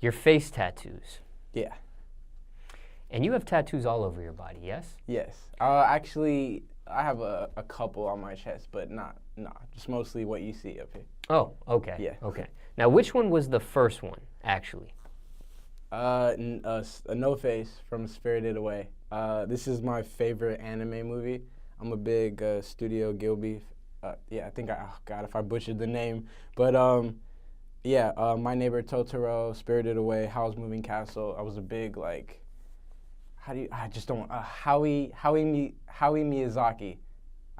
Your face tattoos. Yeah. And you have tattoos all over your body, yes? Yes. Actually, I have a couple on my chest, but just mostly what you see up here. Oh, okay. Yeah. Okay. Now, which one was the first one, actually? A No Face from Spirited Away. This is my favorite anime movie. I'm a big Studio Ghibli. Yeah, I think oh God, if I butchered the name, but yeah, My Neighbor Totoro, Spirited Away, Howl's Moving Castle. I was a big like, Howie Miyazaki.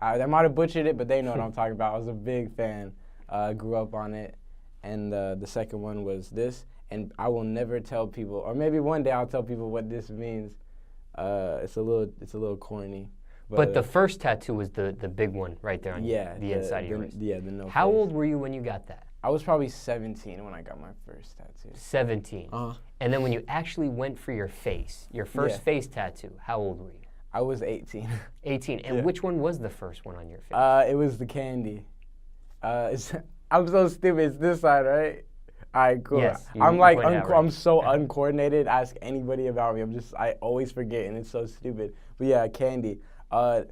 I might have butchered it, but they know what I'm talking about. I was a big fan. Grew up on it, and the second one was this. And I will never tell people, or maybe one day I'll tell people what this means. It's a little corny. But the first tattoo was the big one right there on the inside of your wrist. Yeah, the no How face. old were you when you got that? I was probably 17 when I got my first tattoo. 17. And then when you actually went for your face, your first face tattoo, how old were you? I was 18. 18. And which one was the first one on your face? It was the candy. I'm so stupid. It's this side, right? All right, cool. Yes, I'm so uncoordinated. Ask anybody about me. I always forget, and it's so stupid. But yeah, candy. A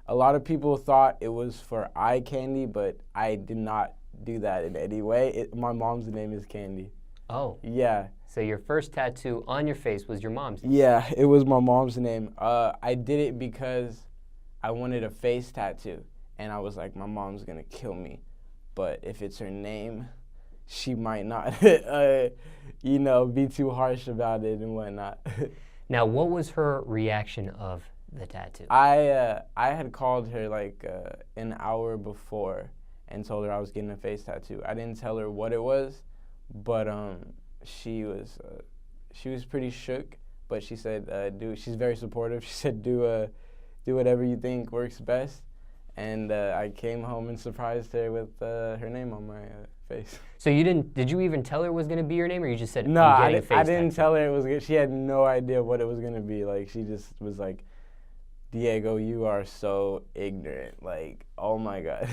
lot of people thought it was for eye candy, but I did not do that in any way. My mom's name is Candy. Oh. Yeah. So your first tattoo on your face was your mom's name? Yeah, it was my mom's name. I did it because I wanted a face tattoo, and I was like, my mom's gonna kill me, but if it's her name, she might not, be too harsh about it and whatnot. Now, what was her reaction of the tattoo? I had called her like an hour before and told her I was getting a face tattoo. I didn't tell her what it was, but she was pretty shook. But she said, she's very supportive. She said, do whatever you think works best. And I came home and surprised her with her name on my face. So did you even tell her it was going to be your name, or you just said, no, I didn't tell her it was good. She had no idea what it was going to be. Like, she just was like, Diego, you are so ignorant. Like, oh my God.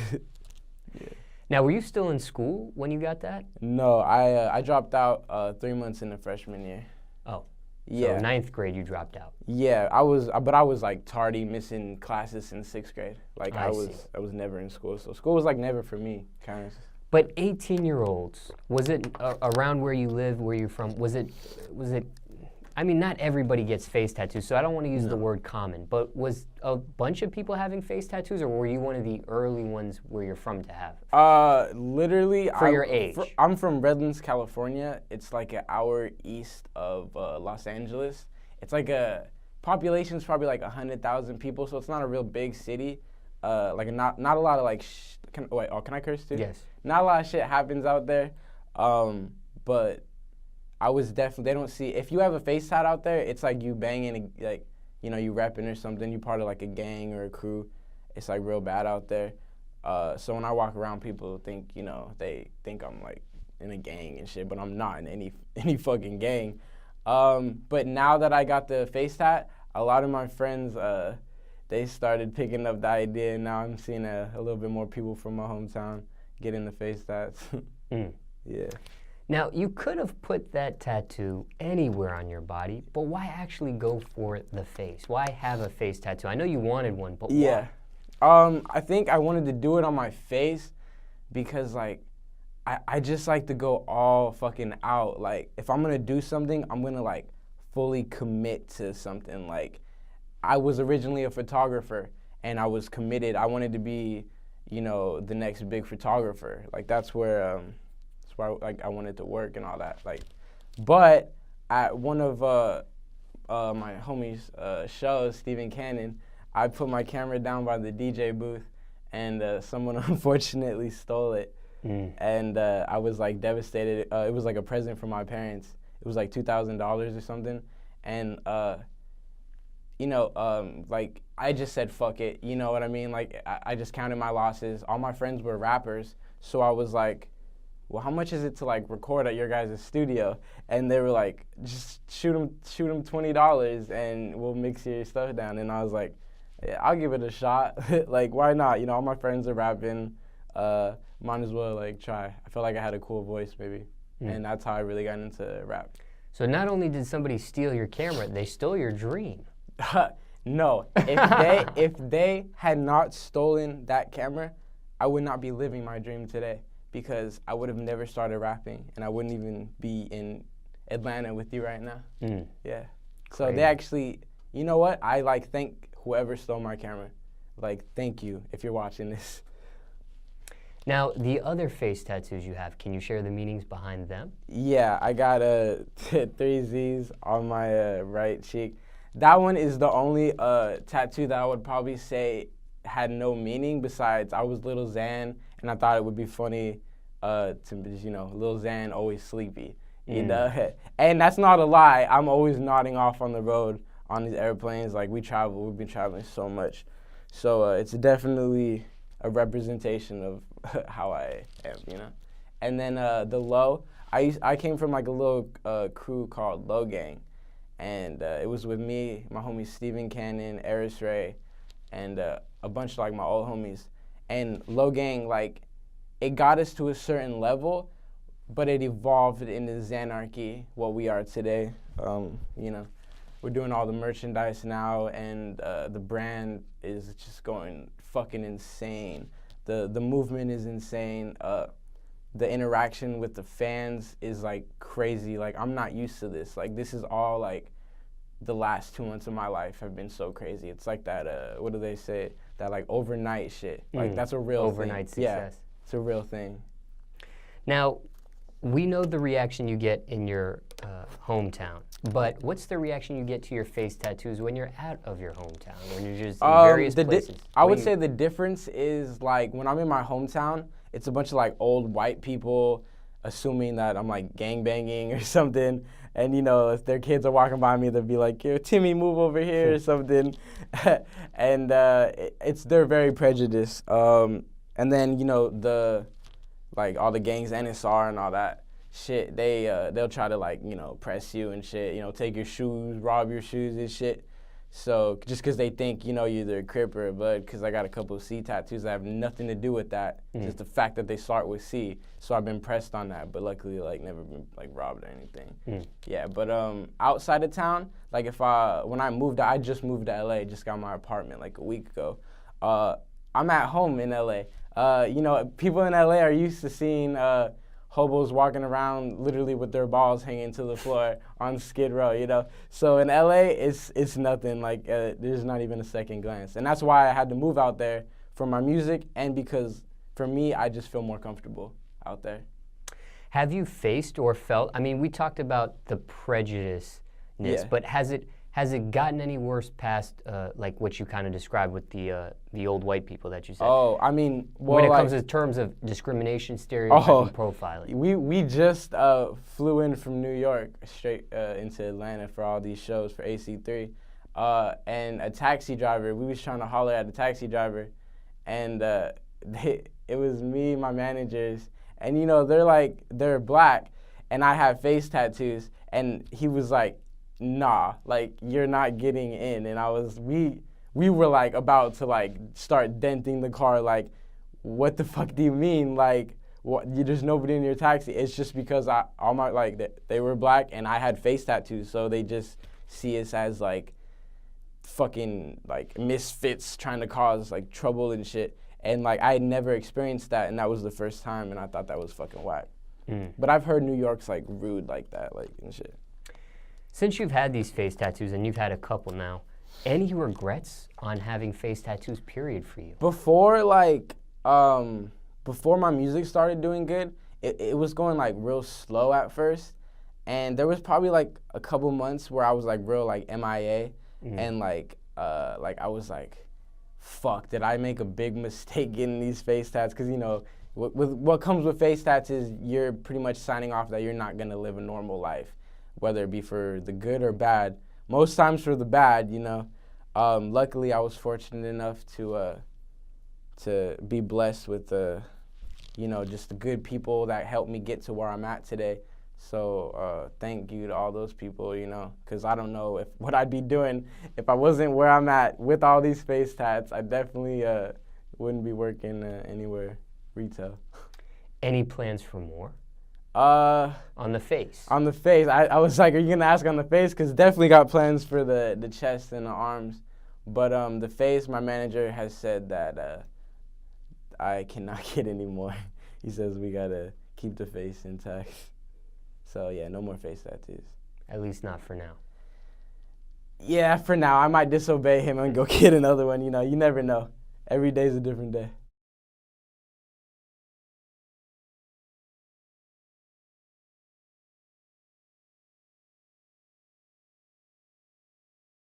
Yeah. Now, were you still in school when you got that? No, I dropped out 3 months in the freshman year. Oh. Yeah. So 9th grade you dropped out. Yeah, but I was like tardy, missing classes in 6th grade. Like I was never in school. So school was like never for me, kind of. But 18-year-olds, was it around where you live, where you're from, was it, I mean, not everybody gets face tattoos, so I don't want to use the word common, but was a bunch of people having face tattoos, or were you one of the early ones where you're from to have? Literally. For your age. I'm from Redlands, California. It's like an hour east of Los Angeles. It's like population's probably like 100,000 people, so it's not a real big city. Like not a lot of like, can I curse too? Yes. Not a lot of shit happens out there, but I was definitely, they don't see, if you have a face tat out there, it's like you banging, like, you repping or something, you part of like a gang or a crew. It's like real bad out there. So when I walk around, people think, they think I'm like in a gang and shit, but I'm not in any fucking gang. But now that I got the face tat, a lot of my friends, they started picking up the idea, and now I'm seeing a little bit more people from my hometown getting the face tats. Yeah. Now, you could have put that tattoo anywhere on your body, but why actually go for the face? Why have a face tattoo? I know you wanted one, but why? I think I wanted to do it on my face because, like, I just like to go all fucking out. Like, if I'm going to do something, I'm going to, like, fully commit to something. Like, I was originally a photographer, and I was committed. I wanted to be, the next big photographer. Like, that's where I wanted to work and all that. Like, but at one of my homies' shows, Stephen Cannon, I put my camera down by the DJ booth, and someone unfortunately stole it. And I was like devastated. It was like a present from my parents. It was like $2,000 or something, and like I just said fuck it. You know what I mean? Like I just counted my losses. All my friends were rappers, so I was like, well, how much is it to like record at your guys' studio? And they were like, just shoot them $20 and we'll mix your stuff down. And I was like, yeah, I'll give it a shot. Like, why not? All my friends are rapping. Might as well like try. I felt like I had a cool voice, maybe. and that's how I really got into rap. So not only did somebody steal your camera, they stole your dream. No, if they had not stolen that camera, I would not be living my dream today, because I would have never started rapping, and I wouldn't even be in Atlanta with you right now. Yeah. So Crazy. they actually, you know what? I like thank whoever stole my camera. Like, thank you if you're watching this. Now, the other face tattoos you have, can you share the meanings behind them? Yeah, I got 3 Z's on my right cheek. That one is the only tattoo that I would probably say had no meaning besides I was Lil XAN, and I thought it would be funny to just, Lil XAN always sleepy. You know? And that's not a lie. I'm always nodding off on the road on these airplanes. Like, we've been traveling so much. So it's definitely a representation of how I am, And then the low, I came from like a little crew called LIL Gang, and it was with me, my homies Steven Cannon, Eris Ray, and a bunch of like my old homies. And LIL Gang, like, it got us to a certain level, but it evolved into Xanarchy, what we are today. We're doing all the merchandise now, and the brand is just going fucking insane. The movement is insane. The interaction with the fans is like crazy. Like, I'm not used to this. Like, this is all like the last 2 months of my life have been so crazy. It's like that, what do they say? That like overnight shit. Like, that's a real overnight thing. success. Yeah, it's a real thing. Now, we know the reaction you get in your hometown, but what's the reaction you get to your face tattoos when you're out of your hometown, when you're just in various places? I would say the difference is, like, when I'm in my hometown, it's a bunch of like old white people assuming that I'm like gangbanging or something, and if their kids are walking by me, they'll be like, "Yo, Timmy, move over here," or something, and they're very prejudiced. And then like all the gangs, NSR and all that shit, they'll try to like, press you and shit, take your shoes, rob your shoes and shit. So just because they think, you're either a Crip or a Blood, because I got a couple of C tattoos that have nothing to do with that, just the fact that they start with C. So I've been pressed on that, but luckily like never been like robbed or anything. Yeah, but outside of town, like when I just moved to LA, just got my apartment like a week ago. I'm at home in LA. People in LA are used to seeing hobos walking around literally with their balls hanging to the floor on Skid Row, So in LA, it's nothing. Like, there's not even a second glance. And that's why I had to move out there for my music, and because for me, I just feel more comfortable out there. Have you faced or felt, I mean, we talked about the prejudice, but has it gotten any worse past like what you kind of described with the old white people that you said? Oh, I mean, when it comes to terms of discrimination, stereotyping, profiling. We just flew in from New York straight into Atlanta for all these shows for AC3, and a taxi driver. We was trying to holler at a taxi driver, and it was me, my managers, and they're black, and I have face tattoos, and he was like, "Nah, like, you're not getting in." And we were like about to like start denting the car, like, "What the fuck do you mean? Like, there's nobody in your taxi." It's just because they were black and I had face tattoos, so they just see us as like fucking like misfits trying to cause like trouble and shit. And like, I had never experienced that, and that was the first time, and I thought that was fucking whack. But I've heard New York's like rude like that, like, and shit. Since you've had these face tattoos, and you've had a couple now, any regrets on having face tattoos, period, for you? Before my music started doing good, it was going like real slow at first, and there was probably like a couple months where I was like real like MIA, and like I was like, fuck, did I make a big mistake getting these face tats? Because what comes with face tats is you're pretty much signing off that you're not gonna live a normal life, whether it be for the good or bad. Most times for the bad, Luckily, I was fortunate enough to be blessed with just the good people that helped me get to where I'm at today. So thank you to all those people, because I don't know what I'd be doing if I wasn't where I'm at with all these face tats. I definitely wouldn't be working anywhere retail. Any plans for more? On the face. On the face. I was like, are you gonna ask on the face? Because definitely got plans for the chest and the arms. But the face, my manager has said that I cannot get any more. He says we gotta keep the face intact. So yeah, no more face tattoos. At least not for now. Yeah, for now. I might disobey him and go get another one. You know, you never know. Every day's a different day.